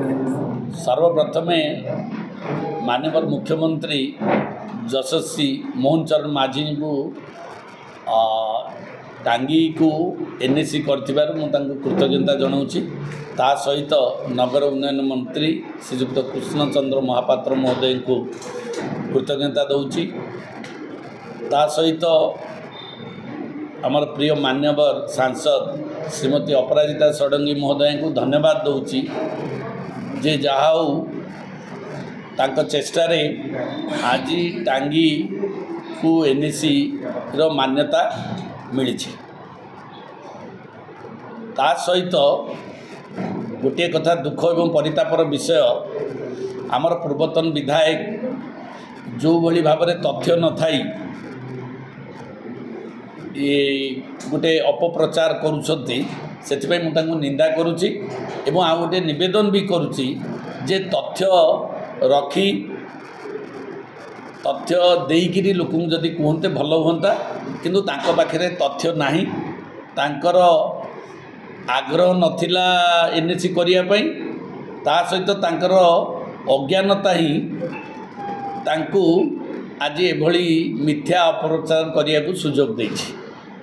सर्वप्रथमे माननीय मुख्यमंत्री यशस्वी मोहन चरण माझी को टांगी को एनएसी कर कृतज्ञता जनाऊँगी। ता सहित नगर उन्नयन मंत्री श्रीजुक्त कृष्ण चंद्र महापात्र महोदय को कृतज्ञता दूची। ता सहित आमर प्रिय मान्यवर सांसद श्रीमती अपराजिता षडंगी महोदय को धन्यवाद दूची जे जहा तांको चेष्टारे आज टांगी को एनएसी रो मान्यता मिली। ता सहित गोटे कथा दुख एवं परितापर विषय आमर पूर्वतन विधायक जो भली भाव में तथ्य न थाई ये गोटे अपप्रचार करुछंती सेथिपई मु तांको निंदा करुछि एवं आ गोटे निवेदन भी करुछि जे तथ्य रखी तथ्य देइकिरी लोक जदि कहते भल हुंता किंतु तांको पाखरे तथ्य नाही। तांकर आग्रह नथिला एनएसी करिया पई ता सहित तांकर अज्ञानता ही तांको आज एभली मिथ्या अपप्रचार करिया को सुजोग देछि।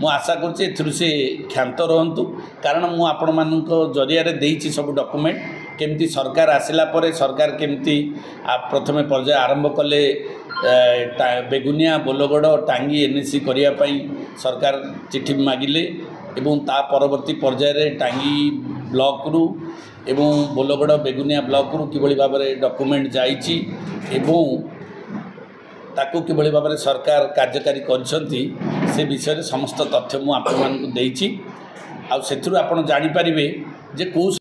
मु आशा करछि एथुरु से क्षांत रहंतु कारण मु आपण मानक जरिया रे देछि सब डॉक्यूमेंट केमती सरकार आसिला परे सरकार केमती प्रथमे पर्याय आरंभ कले बेगुनिया बोलगड़ टांगी एनएसी करिया पई सरकार चिठी मागिले एवं ता परवर्ती पर्याय रे टांगी ब्लॉक रु एवं बोलगड़ बेगुनिया ब्लॉक रु किभली भाव में डॉक्यूमेंट जाइछि एवं ताकू किभली भाव में सरकार कार्यकारी करछंती से विषय समस्त तथ्य मु आपण मानकु देइछि। आ सेथुरु आपण जानि परिबे जे को